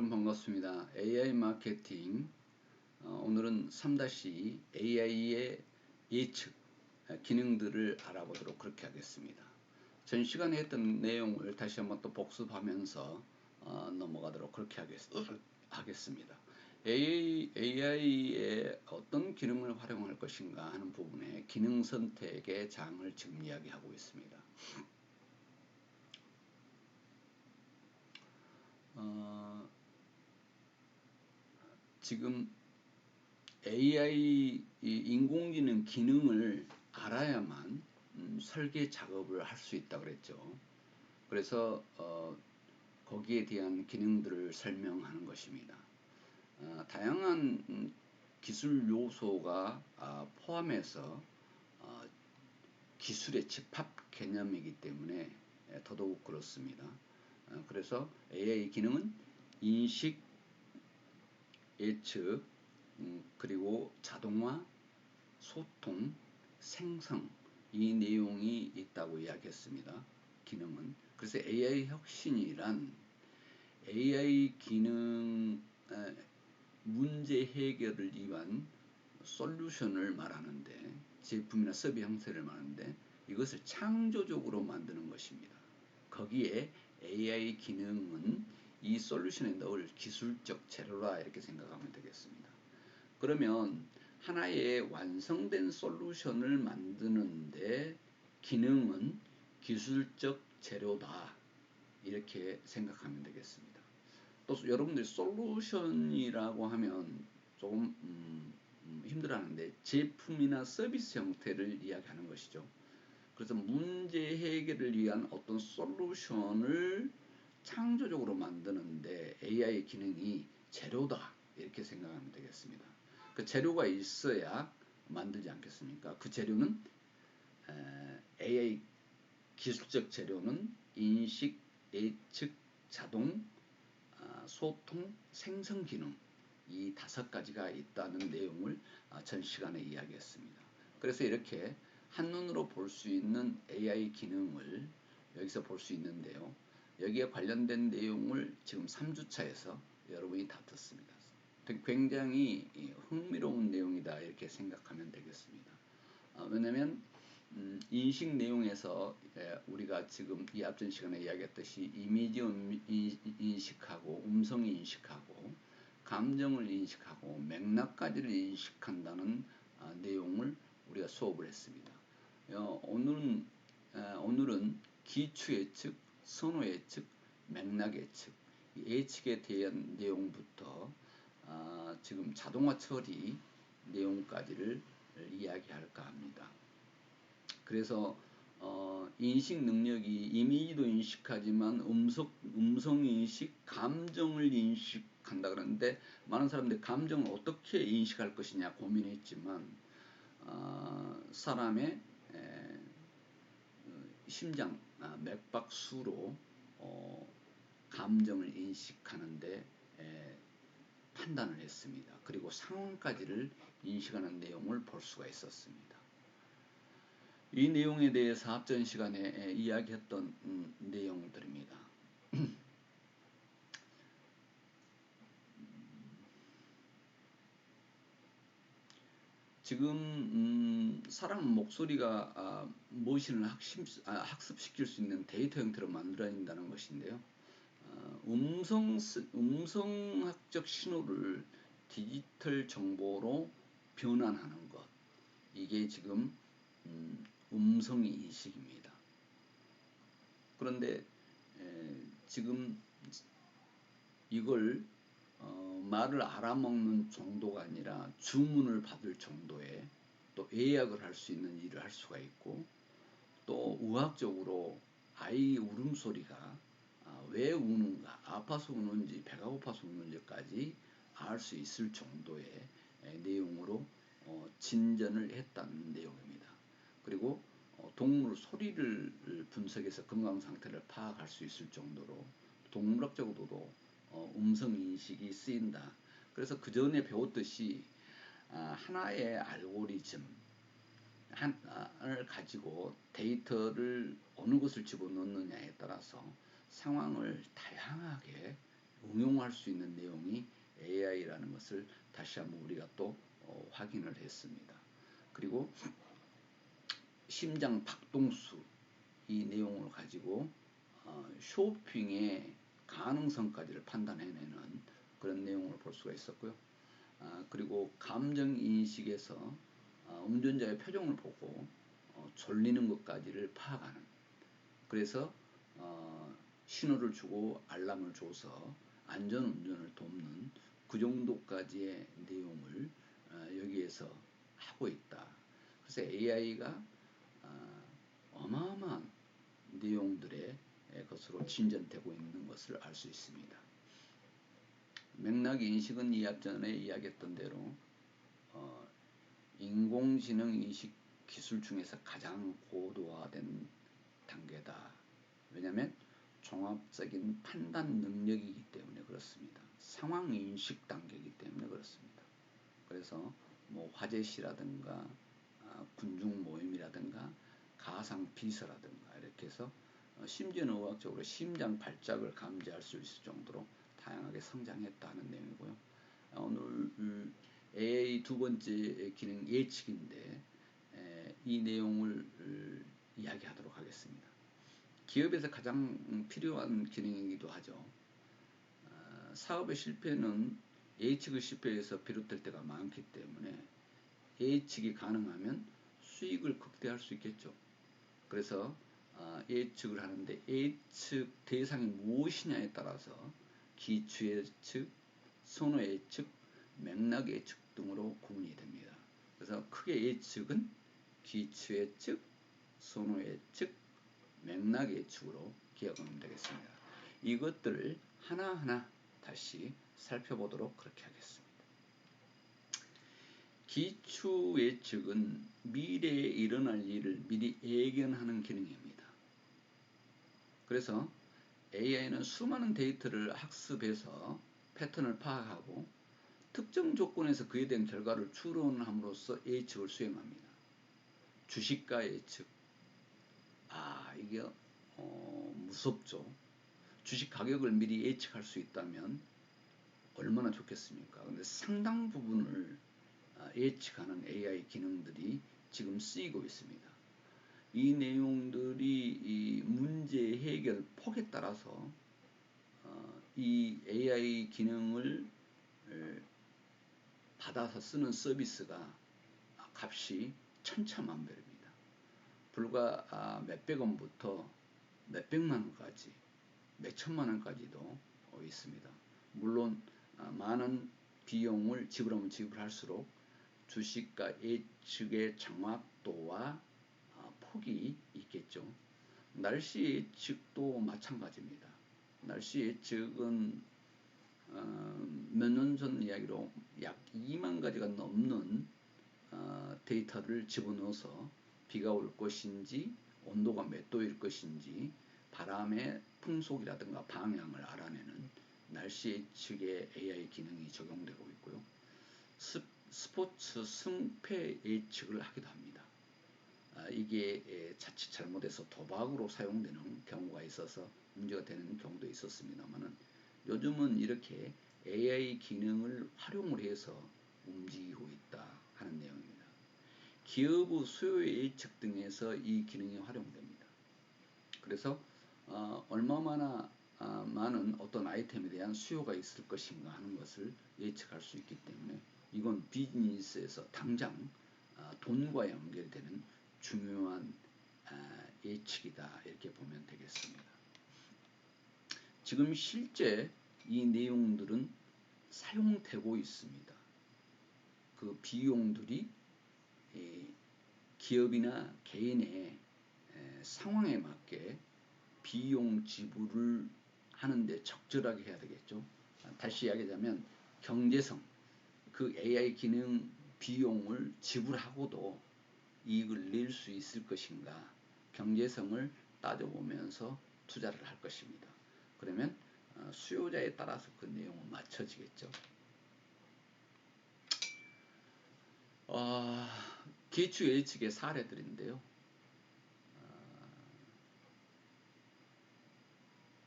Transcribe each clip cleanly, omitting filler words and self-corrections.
여러분 반갑습니다. AI 마케팅 오늘은 3- AI의 예측 기능들을 알아보도록 그렇게 하겠습니다. 전 시간에 했던 내용을 다시 한번 또 복습하면서 넘어가도록 그렇게 하겠습니다. AI의 어떤 기능을 활용할 것인가 하는 부분에 기능 선택의 장을 지금 이야기하고 있습니다. 지금 AI 인공지능 기능을 알아야만 설계 작업을 할 수 있다 그랬죠. 그래서 거기에 대한 기능들을 설명하는 것입니다. 다양한 기술 요소가 포함해서 기술의 집합 개념이기 때문에 더더욱 그렇습니다. 그래서 AI 기능은 인식, 예측, 그리고 자동화, 소통, 생성 이 내용이 있다고 이야기했습니다. 기능은. 그래서 AI 혁신이란 AI 기능 문제 해결을 위한 솔루션을 말하는데, 제품이나 서비스 형태를 말하는데 이것을 창조적으로 만드는 것입니다. 거기에 AI 기능은 이 솔루션에 넣을 기술적 재료라 이렇게 생각하면 되겠습니다. 그러면 하나의 완성된 솔루션을 만드는데 기능은 기술적 재료다 이렇게 생각하면 되겠습니다. 또 여러분들이 솔루션이라고 하면 조금 힘들어하는데 제품이나 서비스 형태를 이야기하는 것이죠. 그래서 문제 해결을 위한 어떤 솔루션을 창조적으로 만드는데 AI 기능이 재료다 이렇게 생각하면 되겠습니다. 그 재료가 있어야 만들지 않겠습니까? 그 재료는 AI 기술적 재료는 인식, 예측, 자동, 소통, 생성 기능 이 5가지가 있다는 내용을 전 시간에 이야기했습니다. 그래서 이렇게 한눈으로 볼 수 있는 AI 기능을 여기서 볼 수 있는데요. 여기에 관련된 내용을 지금 3주차에서 여러분이 다 듣습니다. 굉장히 흥미로운 내용이다 이렇게 생각하면 되겠습니다. 왜냐하면 인식 내용에서 우리가 지금 이 앞전 시간에 이야기했듯이 이미지 인식하고 음성 인식하고 감정을 인식하고 맥락까지를 인식한다는 내용을 우리가 수업을 했습니다. 오늘은 기초 예측, 선호 예측, 맥락 예측, 예측에 대한 내용부터 지금 자동화 처리 내용까지를 이야기할까 합니다. 그래서 인식 능력이 이미지도 인식하지만 음성 인식, 감정을 인식한다 그러는데 많은 사람들이 감정을 어떻게 인식할 것이냐 고민했지만 사람의 심장, 맥박수로 감정을 인식하는데 판단을 했습니다. 그리고 상황까지를 인식하는 내용을 볼 수가 있었습니다. 이 내용에 대해서 앞전 시간에 이야기했던 내용들입니다. 지금 사람 목소리가 머신을 학습시킬 수 있는 데이터 형태로 만들어진다는 것인데요. 음성학적 신호를 디지털 정보로 변환하는 것, 이게 지금 음성 인식입니다. 그런데 지금 이걸 말을 알아먹는 정도가 아니라 주문을 받을 정도의 또 예약을 할 수 있는 일을 할 수가 있고, 또 의학적으로 아이 울음소리가 왜 우는가, 아파서 우는지 배가 고파서 우는지까지 알 수 있을 정도의 내용으로 진전을 했다는 내용입니다. 그리고 동물 소리를 분석해서 건강 상태를 파악할 수 있을 정도로 동물학적으로도 음성 인식이 쓰인다. 그래서 그 전에 배웠듯이 하나의 알고리즘을 가지고 데이터를 어느 것을 집어넣느냐에 따라서 상황을 다양하게 응용할 수 있는 내용이 AI라는 것을 다시 한번 우리가 또 확인을 했습니다. 그리고 심장 박동수 이 내용을 가지고 쇼핑의 가능성까지를 판단해내는 그런 내용을 볼 수가 있었고요. 그리고 감정인식에서 운전자의 표정을 보고 졸리는 것까지를 파악하는, 그래서 신호를 주고 알람을 줘서 안전운전을 돕는 그 정도까지의 내용을 여기에서 하고 있다. 그래서 AI가 어마어마한 내용들의 것으로 진전되고 있는 것을 알 수 있습니다. 맥락 인식은 앞전에 이야기했던 대로 인공지능 인식 기술 중에서 가장 고도화된 단계다. 왜냐하면 종합적인 판단 능력이기 때문에 그렇습니다. 상황 인식 단계이기 때문에 그렇습니다. 그래서 뭐 화재시라든가 군중 모임이라든가 가상 비서라든가 이렇게 해서 심지어는 의학적으로 심장 발작을 감지할 수 있을 정도로 다양하게 성장했다는 내용이고요. 오늘 AI 두 번째 기능 예측인데 이 내용을 이야기하도록 하겠습니다. 기업에서 가장 필요한 기능이기도 하죠. 사업의 실패는 예측의 실패에서 비롯될 때가 많기 때문에 예측이 가능하면 수익을 극대화할 수 있겠죠. 그래서 예측을 하는데 예측 대상이 무엇이냐에 따라서 기추예측, 선호예측, 맥락예측 등으로 구분이 됩니다. 그래서 크게 예측은 기추예측, 선호예측, 맥락예측으로 기억하면 되겠습니다. 이것들을 하나하나 다시 살펴보도록 그렇게 하겠습니다. 기추 예측은 미래에 일어날 일을 미리 예견하는 기능입니다. 그래서 AI는 수많은 데이터를 학습해서 패턴을 파악하고 특정 조건에서 그에 대한 결과를 추론함으로써 예측을 수행합니다. 주식가 예측. 이게 무섭죠. 주식 가격을 미리 예측할 수 있다면 얼마나 좋겠습니까? 근데 상당 부분을 예측하는 AI 기능들이 지금 쓰이고 있습니다. 이 내용들이 이 문제 해결 폭에 따라서 이 AI 기능을 받아서 쓰는 서비스가 값이 천차만별입니다. 불과 몇백 원부터 몇백만 원까지, 몇천만 원까지도 있습니다. 물론 많은 비용을 지불하면 지불할수록 주식가 예측의 정확도와 폭이 있겠죠. 날씨 예측도 마찬가지입니다. 날씨 예측은 몇 년 전 이야기로 약 2만 가지가 넘는 데이터를 집어넣어서 비가 올 것인지, 온도가 몇 도일 것인지, 바람의 풍속이라든가 방향을 알아내는 날씨 예측의 AI 기능이 적용되고 있고요. 스포츠 승패 예측을 하기도 합니다. 이게 자칫 잘못해서 도박으로 사용되는 경우가 있어서 문제가 되는 경우도 있었습니다만은 요즘은 이렇게 AI 기능을 활용을 해서 움직이고 있다 하는 내용입니다. 기업의 수요 예측 등에서 이 기능이 활용됩니다. 그래서 얼마나 많은 어떤 아이템에 대한 수요가 있을 것인가 하는 것을 예측할 수 있기 때문에 이건 비즈니스에서 당장 돈과 연결되는 중요한 예측이다 이렇게 보면 되겠습니다. 지금 실제 이 내용들은 사용되고 있습니다. 그 비용들이 기업이나 개인의 상황에 맞게 비용 지불을 하는데 적절하게 해야 되겠죠. 다시 이야기하자면 경제성, 그 AI 기능 비용을 지불하고도 이익을 낼 수 있을 것인가, 경제성을 따져보면서 투자를 할 것입니다. 그러면 수요자에 따라서 그 내용은 맞춰지겠죠. 기추 예측의 사례들인데요.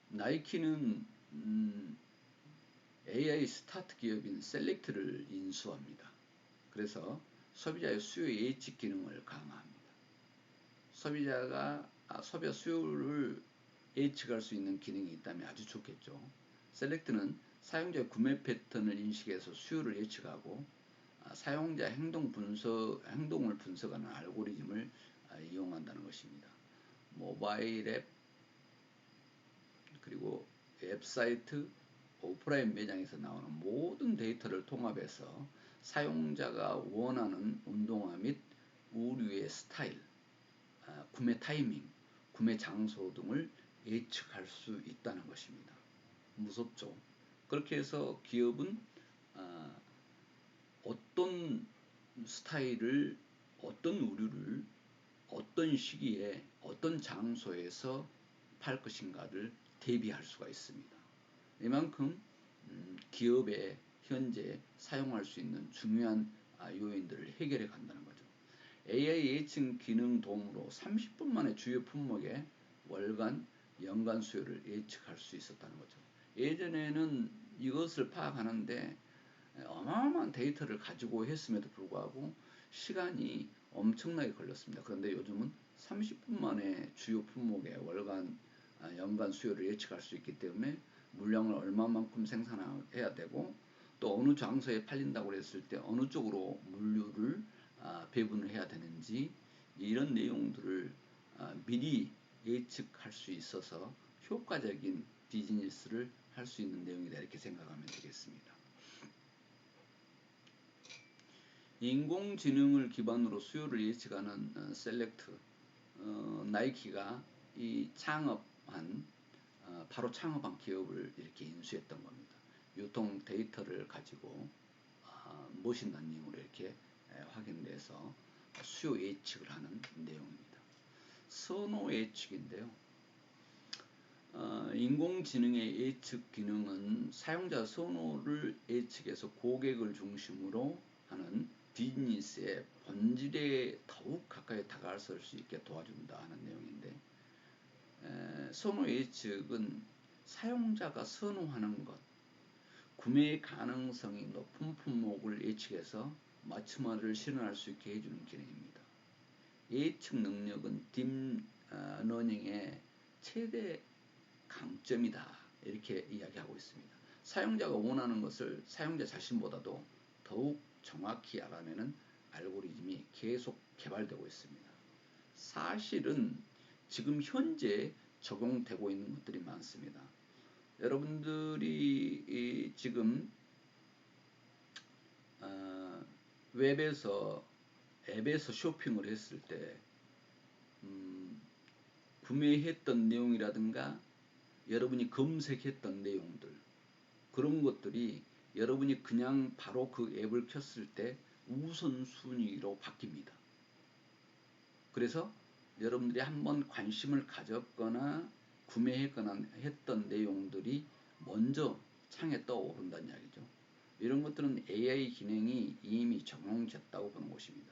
나이키는 AI 스타트 기업인 셀렉트를 인수합니다. 그래서 소비자의 수요 예측 기능을 강화합니다. 소비자 수요를 예측할 수 있는 기능이 있다면 아주 좋겠죠. 셀렉트는 사용자의 구매 패턴을 인식해서 수요를 예측하고 사용자 행동을 분석하는 알고리즘을 이용한다는 것입니다. 모바일 앱, 그리고 웹사이트, 오프라인 매장에서 나오는 모든 데이터를 통합해서 사용자가 원하는 운동화 및 의류의 스타일, 구매 타이밍, 구매 장소 등을 예측할 수 있다는 것입니다. 무섭죠? 그렇게 해서 기업은 어떤 스타일을, 어떤 의류를 어떤 시기에 어떤 장소에서 팔 것인가를 대비할 수가 있습니다. 이만큼 기업에 현재 사용할 수 있는 중요한 요인들을 해결해 간다는 거죠. AI 예측 기능 도움으로 30분 만에 주요 품목의 월간, 연간 수요를 예측할 수 있었다는 거죠. 예전에는 이것을 파악하는데 어마어마한 데이터를 가지고 했음에도 불구하고 시간이 엄청나게 걸렸습니다. 그런데 요즘은 30분 만에 주요 품목의 월간, 연간 수요를 예측할 수 있기 때문에 물량을 얼마만큼 생산해야 되고 또 어느 장소에 팔린다고 했을 때 어느 쪽으로 물류를 배분을 해야 되는지 이런 내용들을 미리 예측할 수 있어서 효과적인 비즈니스를 할 수 있는 내용이다 이렇게 생각하면 되겠습니다. 인공지능을 기반으로 수요를 예측하는 셀렉트, 나이키가 바로 창업한 기업을 이렇게 인수했던 겁니다. 유통 데이터를 가지고 머신 러닝으로 이렇게 확인돼서 수요 예측을 하는 내용입니다. 선호 예측인데요. 인공지능의 예측 기능은 사용자 선호를 예측해서 고객을 중심으로 하는 비즈니스의 본질에 더욱 가까이 다가설 수 있게 도와준다 하는 내용인데, 선호 예측은 사용자가 선호하는 것, 구매 가능성이 높은 품목을 예측해서 맞춤화를 실현할 수 있게 해주는 기능입니다. 예측 능력은 딥러닝의 최대 강점이다 이렇게 이야기하고 있습니다. 사용자가 원하는 것을 사용자 자신보다도 더욱 정확히 알아내는 알고리즘이 계속 개발되고 있습니다. 사실은 지금 현재 적용되고 있는 것들이 많습니다. 여러분들이 지금 웹에서 앱에서 쇼핑을 했을 때 구매했던 내용이라든가 여러분이 검색했던 내용들, 그런 것들이 여러분이 그냥 바로 그 앱을 켰을 때 우선순위로 바뀝니다. 그래서 여러분들이 한번 관심을 가졌거나 구매했거나 했던 내용들이 먼저 창에 떠오른다는 이야기죠. 이런 것들은 AI 기능이 이미 적용됐다고 보는 것입니다.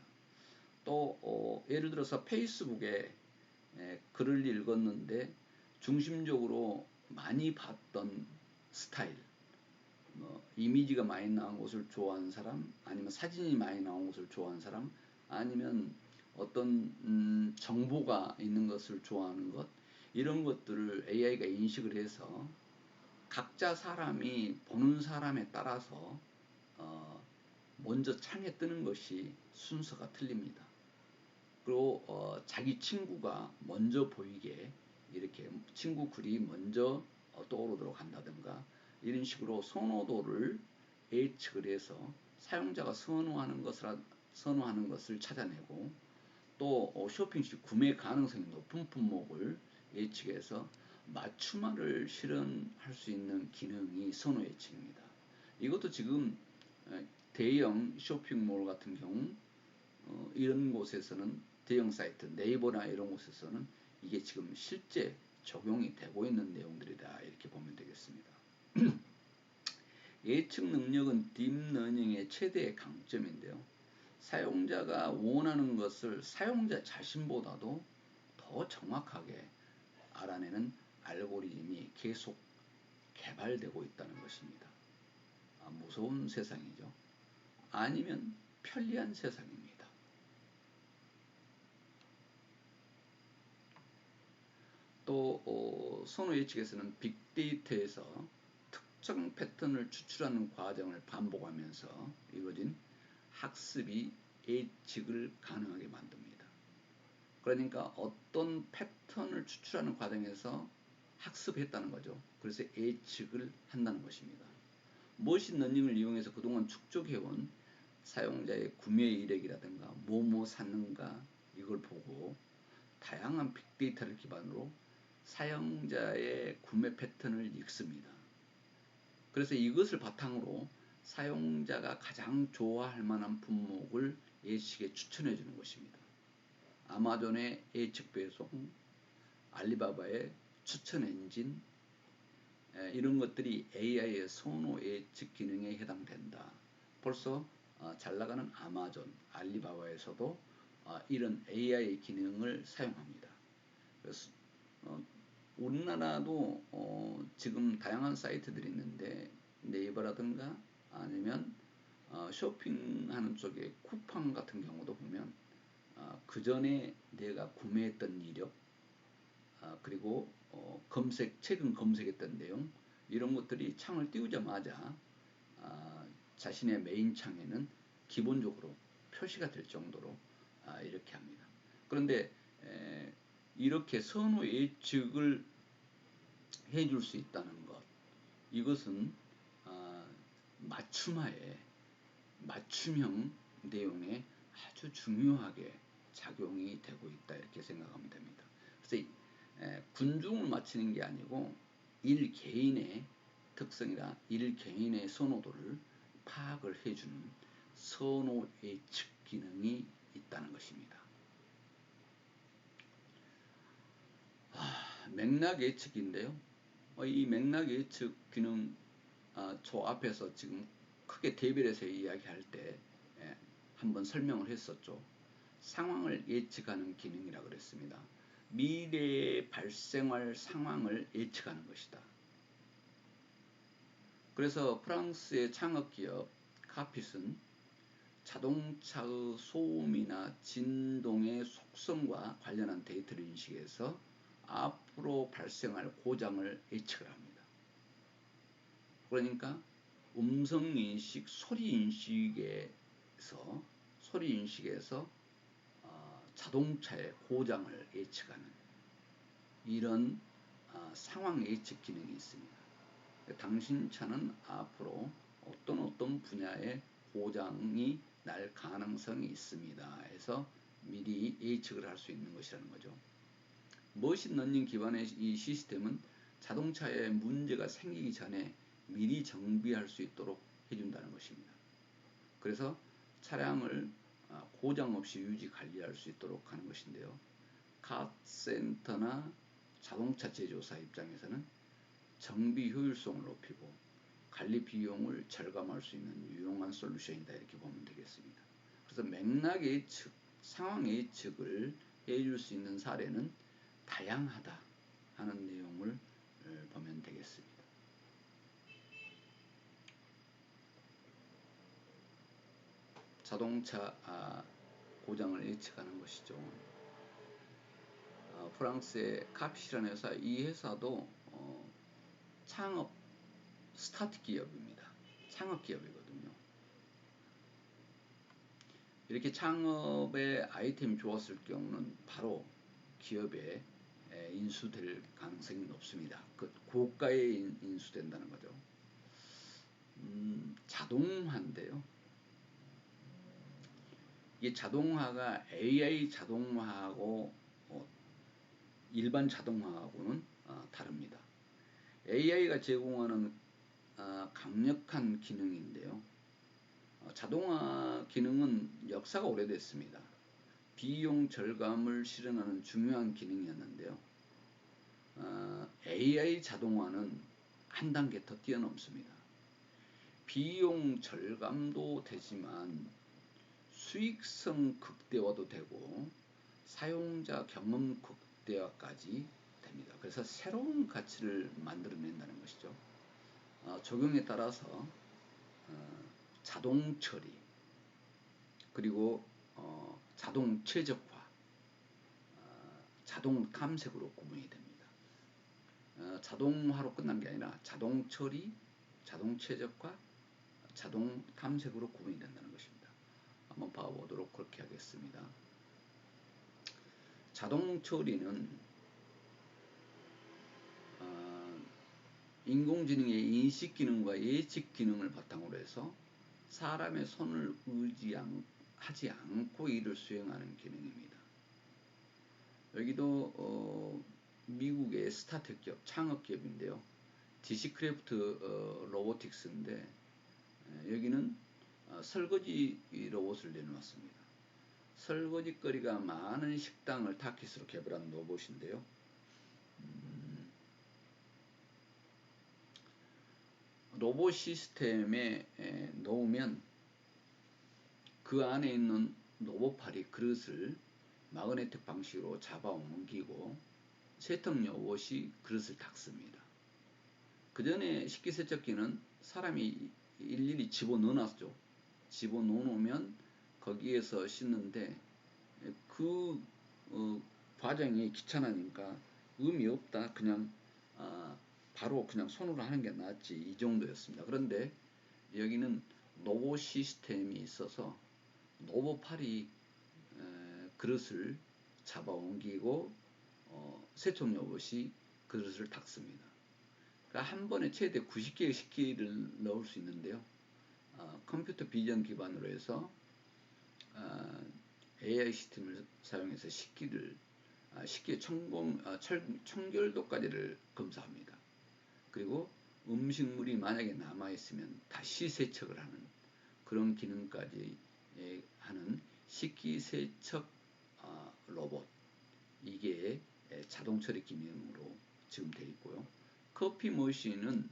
또 예를 들어서 페이스북에 글을 읽었는데 중심적으로 많이 봤던 스타일, 이미지가 많이 나온 것을 좋아하는 사람, 아니면 사진이 많이 나온 것을 좋아하는 사람, 아니면 어떤 정보가 있는 것을 좋아하는 것, 이런 것들을 AI가 인식을 해서 각자 사람이 보는 사람에 따라서 먼저 창에 뜨는 것이 순서가 틀립니다. 그리고 자기 친구가 먼저 보이게 이렇게 친구 글이 먼저 떠오르도록 한다든가 이런 식으로 선호도를 예측을 해서 사용자가 선호하는 것을 찾아내고 또 쇼핑 시 구매 가능성이 높은 품목을 예측해서 맞춤화를 실현할 수 있는 기능이 선호 예측입니다. 이것도 지금 대형 쇼핑몰 같은 경우 이런 곳에서는 대형 사이트 네이버나 이런 곳에서는 이게 지금 실제 적용이 되고 있는 내용들이다 이렇게 보면 되겠습니다. 예측 능력은 딥러닝의 최대의 강점인데요. 사용자가 원하는 것을 사용자 자신보다도 더 정확하게 알아내는 알고리즘이 계속 개발되고 있다는 것입니다. 무서운 세상이죠. 아니면 편리한 세상입니다. 또 선호 예측에서는 빅데이터에서 특정 패턴을 추출하는 과정을 반복하면서 이루어진 학습이 예측을 가능하게 만듭니다. 그러니까 어떤 패턴을 추출하는 과정에서 학습했다는 거죠. 그래서 예측을 한다는 것입니다. 머신러닝을 이용해서 그동안 축적해온 사용자의 구매 이력이라든가 뭐뭐 샀는가 이걸 보고 다양한 빅데이터를 기반으로 사용자의 구매 패턴을 읽습니다. 그래서 이것을 바탕으로 사용자가 가장 좋아할 만한 품목을 예측에 추천해 주는 것입니다. 아마존의 예측 배송, 알리바바의 추천 엔진, 이런 것들이 AI의 선호 예측 기능에 해당된다. 벌써 잘 나가는 아마존, 알리바바에서도 이런 AI 기능을 사용합니다. 그래서 우리나라도 지금 다양한 사이트들이 있는데 네이버라든가 아니면 쇼핑하는 쪽에 쿠팡 같은 경우도 보면 그 전에 내가 구매했던 이력 그리고 최근 검색했던 내용 이런 것들이 창을 띄우자마자 자신의 메인 창에는 기본적으로 표시가 될 정도로 이렇게 합니다. 그런데 이렇게 선호 예측을 해줄 수 있다는 것, 이것은 맞춤형 내용에 아주 중요하게 작용이 되고 있다 이렇게 생각하면 됩니다. 그래서 군중을 맞추는 게 아니고 일 개인의 특성이나 일 개인의 선호도를 파악을 해주는 선호 예측 기능이 있다는 것입니다. 맥락 예측인데요. 이 맥락 예측 기능 저 앞에서 지금 크게 대별해서 이야기할 때 한번 설명을 했었죠. 상황을 예측하는 기능이라고 그랬습니다. 미래에 발생할 상황을 예측하는 것이다. 그래서 프랑스의 창업기업 카핏은 자동차의 소음이나 진동의 속성과 관련한 데이터를 인식해서 앞으로 발생할 고장을 예측을 합니다. 그러니까 음성인식, 소리인식에서 자동차의 고장을 예측하는 이런 상황 예측 기능이 있습니다. 당신 차는 앞으로 어떤 분야의 고장이 날 가능성이 있습니다. 해서 미리 예측을 할 수 있는 것이라는 거죠. 머신러닝 기반의 이 시스템은 자동차에 문제가 생기기 전에 미리 정비할 수 있도록 해준다는 것입니다. 그래서 차량을 고장 없이 유지 관리할 수 있도록 하는 것인데요. 카센터나 자동차 제조사 입장에서는 정비 효율성을 높이고 관리 비용을 절감할 수 있는 유용한 솔루션이다 이렇게 보면 되겠습니다. 그래서 맥락 예측, 상황 예측을 해줄 수 있는 사례는 다양하다 하는 내용을 보면 되겠습니다. 자동차 고장을 예측하는 것이죠. 프랑스의 카핏이라는 회사, 이 회사도 창업 스타트 기업입니다. 창업 기업이거든요. 이렇게 창업에 아이템이 좋았을 경우는 바로 기업에 인수될 가능성이 높습니다. 그 고가에 인수된다는 거죠. 자동화인데요. 이 자동화가 AI 자동화하고 일반 자동화하고는 다릅니다. AI가 제공하는 강력한 기능인데요. 자동화 기능은 역사가 오래됐습니다. 비용 절감을 실현하는 중요한 기능이었는데요. AI 자동화는 한 단계 더 뛰어넘습니다. 비용 절감도 되지만 수익성 극대화도 되고 사용자 경험 극대화까지 됩니다. 그래서 새로운 가치를 만들어낸다는 것이죠. 적용에 따라서 자동 처리, 그리고 자동 최적화, 자동 탐색으로 구분이 됩니다. 자동화로 끝난 게 아니라 자동 처리, 자동 최적화, 자동 탐색으로 구분이 된다는 것입니다. 한번 봐보도록 그렇게 하겠습니다. 자동 처리는 인공지능의 인식 기능과 예측 기능을 바탕으로 해서 사람의 손을 의지하지 않고 일을 수행하는 기능입니다. 여기도 미국의 스타트업 기업, 창업 기업인데요. 디시크래프트 로보틱스인데 여기는 설거지 로봇을 내놓았습니다. 설거지거리가 많은 식당을 타깃으로 개발한 로봇인데요. 로봇 시스템에 놓으면 그 안에 있는 로봇팔이 그릇을 마그네틱 방식으로 잡아 옮기고 세탁 로봇이 그릇을 닦습니다. 그 전에 식기세척기는 사람이 일일이 집어넣어놨죠. 집어넣으면 거기에서 씻는데 그 과정이 귀찮으니까 의미 없다. 그냥 바로 그냥 손으로 하는 게 낫지, 이 정도였습니다. 그런데 여기는 로봇 시스템이 있어서 로봇팔이 그릇을 잡아 옮기고 세척 로봇이 그릇을 닦습니다. 그러니까 한 번에 최대 90개의 식기를 넣을 수 있는데요. 컴퓨터 비전 기반으로 해서 AI 시스템을 사용해서 식기의 청결도까지를 검사합니다. 그리고 음식물이 만약에 남아있으면 다시 세척을 하는 그런 기능까지 하는 식기세척 로봇, 이게 자동 처리 기능으로 지금 되어 있고요. 커피 머신은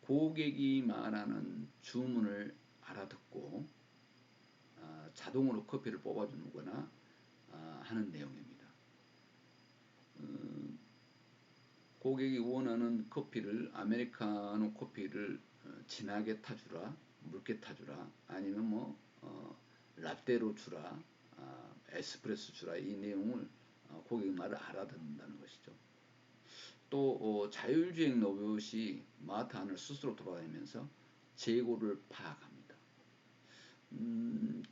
고객이 말하는 주문을 알아듣고 자동으로 커피를 뽑아주거나 하는 내용입니다. 고객이 원하는 커피를, 아메리카노 커피를 진하게 타주라, 묽게 타주라, 아니면 뭐 라떼로 주라, 에스프레소 주라, 이 내용을 고객 말을 알아듣는다는 것이죠. 또 자율주행 로봇이 마트 안을 스스로 돌아다니면서 재고를 파악합니다.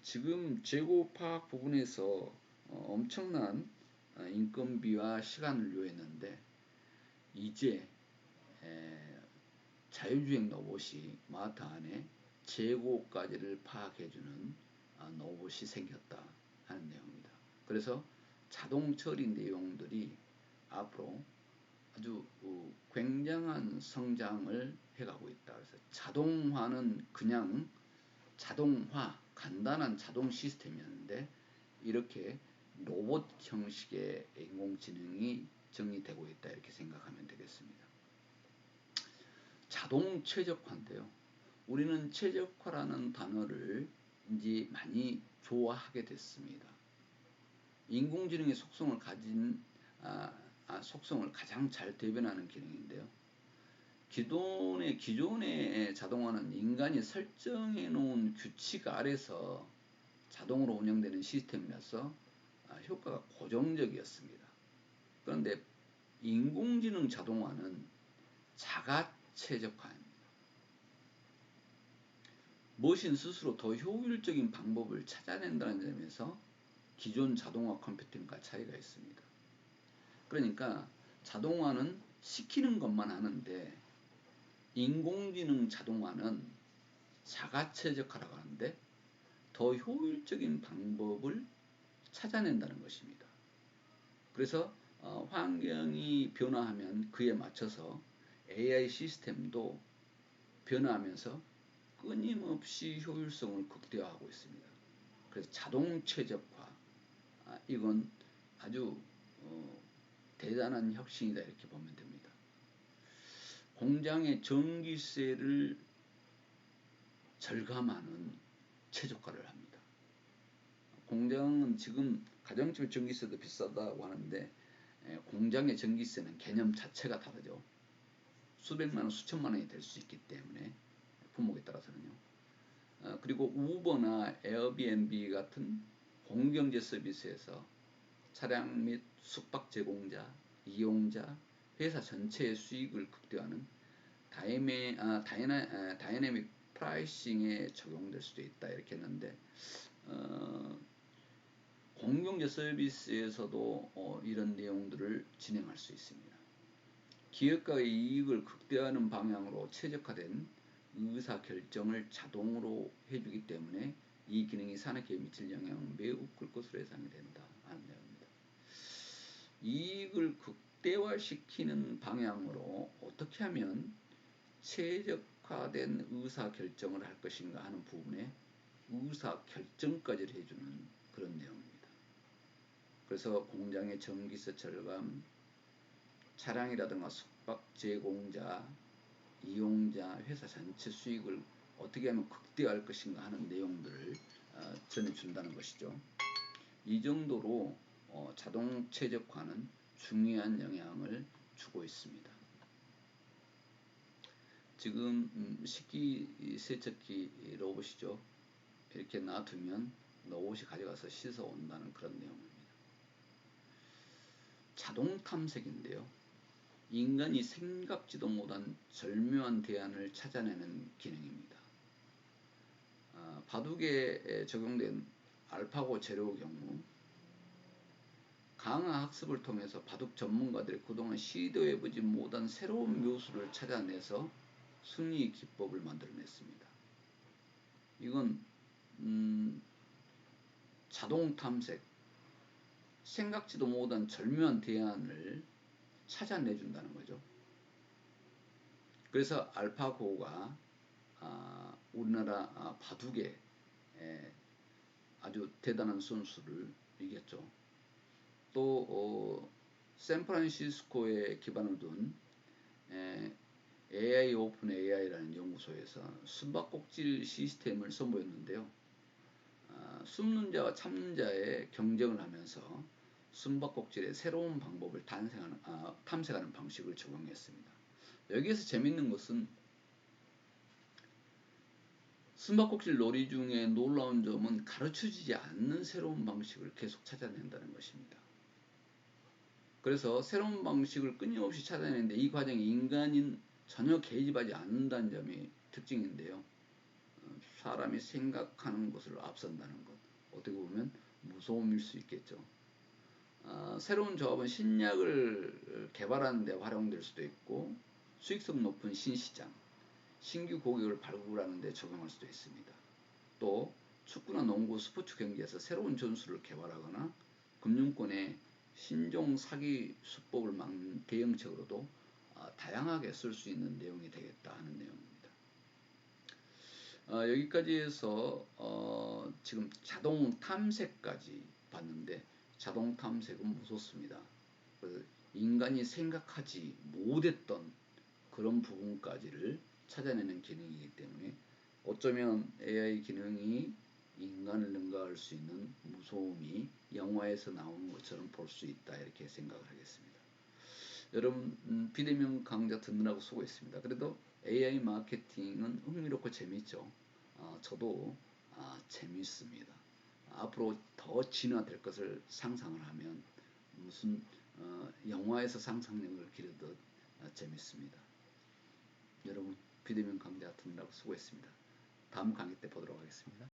지금 재고 파악 부분에서 엄청난 인건비와 시간을 요했는데 이제 자율주행 로봇이 마트 안에 재고까지를 파악해주는 로봇이 생겼다 하는 내용입니다. 그래서 자동 처리 내용들이 앞으로 아주 굉장한 성장을 해가고 있다. 그래서 자동화는 그냥 자동화, 간단한 자동 시스템이었는데 이렇게 로봇 형식의 인공지능이 정리되고 있다, 이렇게 생각하면 되겠습니다. 자동 최적화인데요. 우리는 최적화라는 단어를 이제 많이 좋아하게 됐습니다. 인공지능의 속성을 가진 속성을 가장 잘 대변하는 기능인데요. 기존의 자동화는 인간이 설정해 놓은 규칙 아래서 자동으로 운영되는 시스템이라서 효과가 고정적이었습니다. 그런데 인공지능 자동화는 자가 최적화입니다. 머신 스스로 더 효율적인 방법을 찾아낸다는 점에서 기존 자동화 컴퓨팅과 차이가 있습니다. 그러니까 자동화는 시키는 것만 하는데 인공지능 자동화는 자가 최적화라고 하는데 더 효율적인 방법을 찾아낸다는 것입니다. 그래서 환경이 변화하면 그에 맞춰서 AI 시스템도 변화하면서 끊임없이 효율성을 극대화하고 있습니다. 그래서 자동 최적화, 이건 아주 대단한 혁신이다, 이렇게 보면 됩니다. 공장의 전기세를 절감하는 최저가를 합니다. 공장은 지금 가정집 전기세도 비싸다고 하는데 공장의 전기세는 개념 자체가 다르죠. 수백만 원, 수천만 원이 될 수 있기 때문에 품목에 따라서는요. 그리고 우버나 에어비앤비 같은 공경제 서비스에서 차량 및 숙박 제공자, 이용자, 회사 전체의 수익을 극대화하는 다이내믹 프라이싱에 적용될 수도 있다 이렇게 했는데 공경제 서비스에서도 이런 내용들을 진행할 수 있습니다. 기업가의 이익을 극대화하는 방향으로 최적화된 의사결정을 자동으로 해주기 때문에 이 기능이 산업계에 미칠 영향은 매우 클 것으로 예상이 된다 하는 내용입니다. 이익을 극대화시키는 방향으로 어떻게 하면 최적화된 의사결정을 할 것인가 하는 부분에 의사결정까지 해주는 그런 내용입니다. 그래서 공장의 전기세 절감, 차량이라든가 숙박 제공자, 이용자, 회사 전체 수익을 어떻게 하면 극대화할 것인가 하는 내용들을 전해준다는 것이죠. 이 정도로 자동 최적화는 중요한 영향을 주고 있습니다. 지금 식기세척기 로봇이죠. 이렇게 놔두면 로봇이 가져가서 씻어 온다는 그런 내용입니다. 자동 탐색인데요. 인간이 생각지도 못한 절묘한 대안을 찾아내는 기능입니다. 바둑에 적용된 알파고 재료의 경우 강화 학습을 통해서 바둑 전문가들이 그동안 시도해보지 못한 새로운 묘수를 찾아내서 승리 기법을 만들어냈습니다. 이건 자동 탐색, 생각지도 못한 절묘한 대안을 찾아내준다는 거죠. 그래서 알파고가 우리나라 바둑에 아주 대단한 선수를 이겼죠. 또 샌프란시스코에 기반을 둔 AI 오픈 AI라는 연구소에서 숨바꼭질 시스템을 선보였는데요. 숨는 자와 참는 자의 경쟁을 하면서 숨바꼭질의 새로운 방법을 탐색하는 방식을 적용했습니다. 여기에서 재밌는 것은 숨바꼭질 놀이 중에 놀라운 점은 가르쳐지지 않는 새로운 방식을 계속 찾아낸다는 것입니다. 그래서 새로운 방식을 끊임없이 찾아내는데 이 과정에 인간인 전혀 개입하지 않는다는 점이 특징인데요. 사람이 생각하는 것을 앞선다는 것, 어떻게 보면 무서움일 수 있겠죠. 새로운 조합은 신약을 개발하는 데 활용될 수도 있고 수익성 높은 신시장, 신규 고객을 발굴하는 데 적용할 수도 있습니다. 또 축구나 농구, 스포츠 경기에서 새로운 전술을 개발하거나 금융권의 신종 사기 수법을 막는 대응책으로도 다양하게 쓸 수 있는 내용이 되겠다 하는 내용입니다. 여기까지 해서 지금 자동 탐색까지 봤는데 자동 탐색은 무섭습니다. 인간이 생각하지 못했던 그런 부분까지를 찾아내는 기능이기 때문에 어쩌면 AI 기능이 인간을 능가할 수 있는 무서움이 영화에서 나오는 것처럼 볼 수 있다 이렇게 생각을 하겠습니다. 여러분 비대면 강좌 듣느라고 수고했습니다. 그래도 AI 마케팅은 흥미롭고 재미있죠. 저도 재미있습니다. 앞으로 더 진화될 것을 상상을 하면 무슨 영화에서 상상력을 기르듯 재밌습니다. 여러분 비대면 강좌 듣느라고 수고했습니다. 다음 강의 때 보도록 하겠습니다.